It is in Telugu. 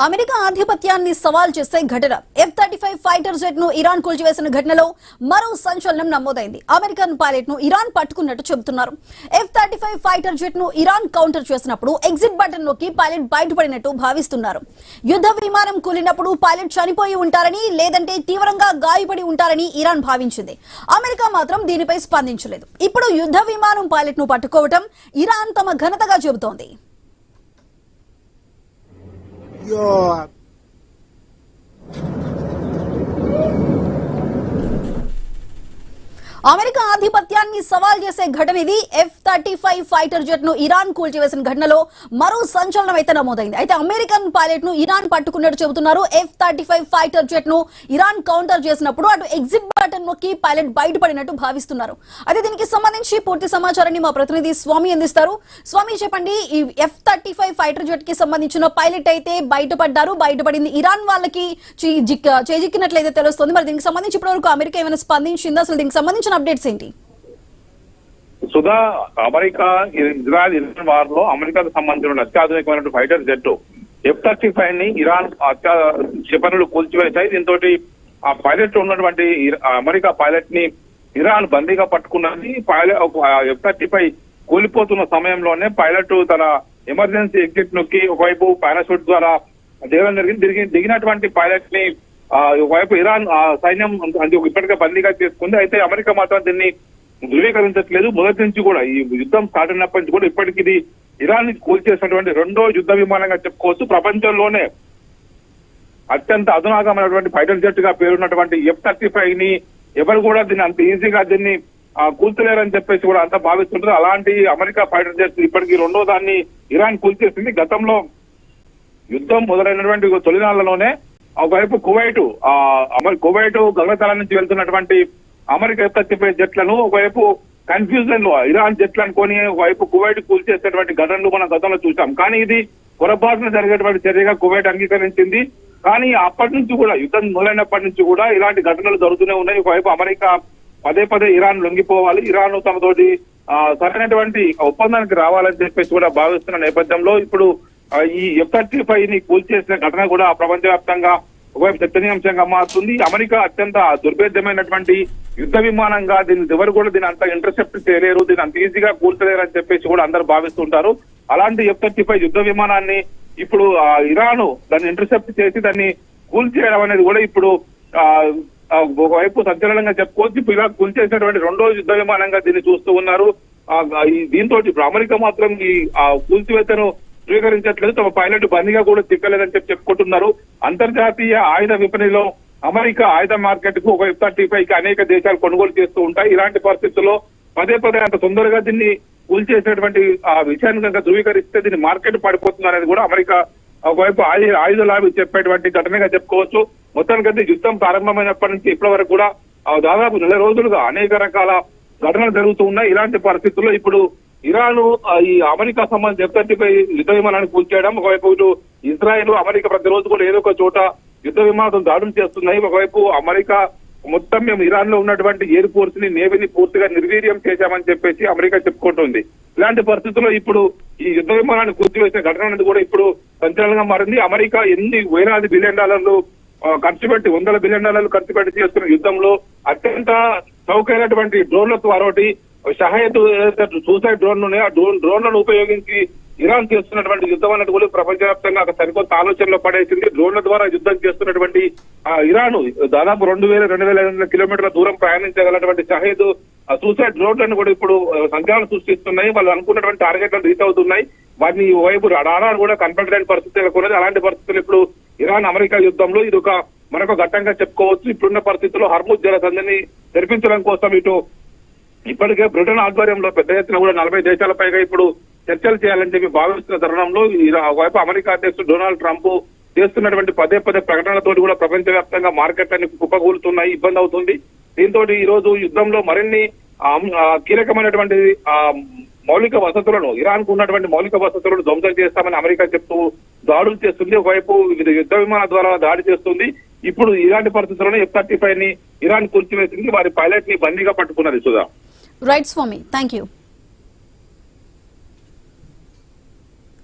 అమెరికా ఆధిపత్యాన్ని సవాల్ చేసే ఘటన F-35 ఫైటర్ జెట్ ను ఇరాన్ కూల్చివేసిన ఘటనలో మరో సంచలనం నమోదైంది. అమెరికన్ పైలట్ ను ఇరాన్ పట్టుకున్నట్టు చెబుతున్నారు. F-35 ఫైటర్ జెట్ ను ఇరాన్ కౌంటర్ చేసినప్పుడు ఎగ్జిట్ బటన్ నొక్కి పైలట్ బయటపడినట్టు భావిస్తున్నారు. యుద్ధ విమానం కూలినప్పుడు పైలట్ చనిపోయి ఉంటారని లేదంటే తీవ్రంగా గాయపడి ఉంటారని ఇరాన్ భావించింది. అమెరికా మాత్రం దీనిపై స్పందించలేదు. ఇప్పుడు యుద్ధ విమానం పైలట్ ను పట్టుకోవడం ఇరాన్ తమ ఘనతగా చెబుతోంది. అమెరికా ఆధిపత్యాన్ని సవాల్ చేసే ఘటన ఇది. F-35 ఫైటర్ జెట్ ను ఇరాన్ కూల్చివేసిన ఘటనలో మరో సంచలనం అయితే నమోదైంది. అయితే అమెరికన్ పైలట్ ను ఇరాన్ పట్టుకున్నట్టు చెబుతున్నారు. F-35 ఫైటర్ జెట్ ను ఇరాన్ కౌంటర్ చేసినప్పుడు అటు ఎగ్జిట్ బటన్ నొక్కి పైలట్ బయటపడినట్టు భావిస్తున్నారు. అయితే దీనికి సంబంధించి పూర్తి సమాచారాన్ని మా ప్రతినిధి స్వామి అందిస్తారు. స్వామి, చెప్పండి, ఈ F-35 ఫైటర్ జెట్ కి సంబంధించిన పైలట్ అయితే బయటపడింది ఇరాన్ వాళ్ళకి చేజిక్కినట్లయితే తెలుస్తుంది. మరి దీనికి సంబంధించి ఇప్పటివరకు అమెరికా ఏమైనా స్పందించిందా? అసలు దీనికి సంబంధించిన అప్డేట్స్ ఏంటి? Sudha, America Israel Iran war లో అమెరికాకు సంబంధించిన అత్యాధునికమైన ఫైటర్ జెట్ F-35 ని ఇరాన్ క్షిపణులు కూల్చివేశాయి. దీంతో ఆ పైలట్ ఉన్నటువంటి అమెరికా పైలట్ ని ఇరాన్ బందీగా పట్టుకున్నది. F-35 కూలిపోతున్న సమయంలోనే పైలట్ తన ఎమర్జెన్సీ ఎగ్జిట్ నొక్కి ఒకవైపు పారాషూట్ ద్వారా దిగినటువంటి పైలట్ ని ఒకవైపు ఇరాన్ సైన్యం ఇప్పటికే బందీగా చేసుకుంది. అయితే అమెరికా మాత్రం దీన్ని ధృవీకరించట్లేదు. మొదటి నుంచి కూడా ఈ యుద్ధం స్టార్ట్ అయినప్పటి నుంచి కూడా ఇప్పటికి ఇది ఇరాన్ కూల్చేసినటువంటి రెండో యుద్ధ విమానంగా చెప్పుకోవచ్చు. ప్రపంచంలోనే అత్యంత అధునాతమైనటువంటి ఫైటర్ జెట్ గా పేరున్నటువంటి F-35 ని ఎవరు కూడా దీన్ని అంత ఈజీగా దీన్ని కూల్చలేరని చెప్పేసి కూడా అంతా భావిస్తుంటారు. అలాంటి అమెరికా ఫైటర్ జెట్ ఇప్పటికీ రెండో దాన్ని ఇరాన్ కూల్చేసింది. గతంలో యుద్ధం మొదలైనటువంటి తొలినాళ్లలోనే ఒకవైపు కువైట్ గగనతలం నుంచి వెళ్తున్నటువంటి అమెరికా F-35 జెట్లను ఒకవైపు కన్ఫ్యూజన్ లో ఇరాన్ జెట్లు అనుకొని ఒకవైపు కువైట్ కూల్చేసేటువంటి ఘటనలు మనం గతంలో చూసాం. కానీ ఇది పొరపాటున జరిగేటువంటి చర్యగా కువైట్ అంగీకరించింది. కానీ అప్పటి నుంచి కూడా యుద్ధం మొదలైనప్పటి నుంచి కూడా ఇలాంటి ఘటనలు జరుగుతూనే ఉన్నాయి. ఒకవైపు అమెరికా పదే ఇరాన్ లొంగిపోవాలి, ఇరాన్ తమతోటి సరైనటువంటి ఒప్పందానికి రావాలని చెప్పేసి కూడా భావిస్తున్న నేపథ్యంలో ఇప్పుడు ఈ F-35 ని కూల్చేసిన ఘటన కూడా ప్రపంచవ్యాప్తంగా ఒకవైపు చర్చనీయాంశంగా మారుతుంది. అమెరికా అత్యంత దుర్భేద్యమైనటువంటి యుద్ధ విమానంగా దీన్ని ఎవరు కూడా దీన్ని అంత ఇంటర్సెప్ట్ చేయలేరు, దీన్ని అంత ఈజీగా కూల్చలేరు అని చెప్పేసి కూడా అందరు భావిస్తుంటారు. అలాంటి F-35 యుద్ధ విమానాన్ని ఇప్పుడు ఇరాన్ దాన్ని ఇంటర్సెప్ట్ చేసి దాన్ని కూల్చేయడం అనేది కూడా ఇప్పుడు ఒకవైపు సంచలనంగా చెప్పుకోవచ్చు. ఇప్పుడు ఇలా కూల్చేసినటువంటి రెండో యుద్ధ విమానంగా దీన్ని చూస్తూ ఉన్నారు. దీంతో ఇప్పుడు అమెరికా మాత్రం ఈ కూల్చివేతను స్వీకరించట్లేదు, తమ పైలట్ బందీగా కూడా చిక్కలేదని చెప్పుకుంటున్నారు. అంతర్జాతీయ ఆయుధ విపణిలో అమెరికా ఆయుధ మార్కెట్ కు ఒక F-35 కి అనేక దేశాలు కొనుగోలు చేస్తూ ఉంటాయి. ఇలాంటి పరిస్థితుల్లో పదే అంత తొందరగా దీన్ని కూల్చేసినటువంటి విషయాన్ని కనుక ధృవీకరిస్తే దీన్ని మార్కెట్ పడిపోతుంది అనేది కూడా అమెరికా ఒకవైపు ఆయుధ లాభి చెప్పేటువంటి ఘటనగా చెప్పుకోవచ్చు. మొత్తానికైతే యుద్ధం ప్రారంభమైనప్పటి నుంచి ఇప్పటి వరకు కూడా దాదాపు 4 రోజులుగా అనేక రకాల ఘటనలు జరుగుతూ ఉన్నాయి. ఇలాంటి పరిస్థితుల్లో ఇప్పుడు ఇరాన్ ఈ అమెరికా సంబంధించి F-35 యుద్ధ విమానాన్ని కూల్చేయడం, ఒకవైపు ఇటు ఇజ్రాయెల్ అమెరికా ప్రతిరోజు కూడా ఏదో ఒక చోట యుద్ధ విమానం దాడులు చేస్తున్నాయి. ఒకవైపు అమెరికా మొత్తం మేము ఇరాన్ లో ఉన్నటువంటి ఎయిర్ ఫోర్స్ ని నేవీని పూర్తిగా నిర్వీర్యం చేశామని చెప్పేసి అమెరికా చెప్పుకుంటుంది. ఇలాంటి పరిస్థితుల్లో ఇప్పుడు ఈ యుద్ధ విమానాన్ని కూల్చివేసిన ఘటన అనేది కూడా ఇప్పుడు సంచలనంగా మారింది. అమెరికా ఎన్ని వేలాది బిలియన్ డాలర్లు ఖర్చు పెట్టి $100 బిలియన్ ఖర్చు పెట్టి చేస్తున్న యుద్ధంలో అత్యంత చౌకైనటువంటి డ్రోన్లతో మరోటి షహద్ సూసైడ్ డ్రోన్ డ్రోన్లను ఉపయోగించి ఇరాన్ చేస్తున్నటువంటి యుద్ధం అన్నట్టు కూడా ప్రపంచవ్యాప్తంగా సరికొత్త ఆలోచనలో పడేసింది. డ్రోన్ల ద్వారా యుద్ధం చేస్తున్నటువంటి ఇరాన్ దాదాపు 2,500 కిలోమీటర్ల దూరం ప్రయాణించగలటువంటి షహద్ సూసైడ్ డ్రోన్లను కూడా ఇప్పుడు సంచలనం సృష్టిస్తున్నాయి. వాళ్ళు అనుకున్నటువంటి టార్గెట్లను రీచ్ అవుతున్నాయి. వాటిని వైపు రాడార్ కూడా కనపడలేని పరిస్థితి నెలకొన్నది. అలాంటి పరిస్థితులు ఇప్పుడు ఇరాన్ అమెరికా యుద్ధంలో ఇది మరొక ఘట్టంగా చెప్పుకోవచ్చు. ఇప్పుడున్న పరిస్థితుల్లో హర్ముజ్ జలసంధిని తెరిపించడం కోసం ఇప్పటికే బ్రిటన్ ఆధ్వర్యంలో పెద్ద ఎత్తున కూడా 40 దేశాల పైగా ఇప్పుడు చర్చలు చేయాలని చెప్పి భావిస్తున్న తరుణంలో ఒకవైపు అమెరికా అధ్యక్షుడు డొనాల్డ్ ట్రంప్ చేస్తున్నటువంటి పదే ప్రకటనలతో కూడా ప్రపంచవ్యాప్తంగా మార్కెట్లన్నీ కుప్పకూలుతున్నాయి, ఇబ్బంది అవుతుంది. దీంతో ఈ రోజు యుద్ధంలో మరిన్ని కీలకమైనటువంటి మౌలిక వసతులను ఇరాన్ కు ఉన్నటువంటి మౌలిక వసతులను ధ్వంసం చేస్తామని అమెరికా చెప్తూ దాడులు చేస్తుంది. ఒకవైపు యుద్ధ విమానాల ద్వారా దాడి చేస్తుంది. ఇప్పుడు ఇలాంటి పరిస్థితుల్లోనే F-35 ని ఇరాన్ కూల్చివేసింది. వారి పైలట్ ని బందీగా పట్టుకున్నది. Sudha, right Swami, thank you.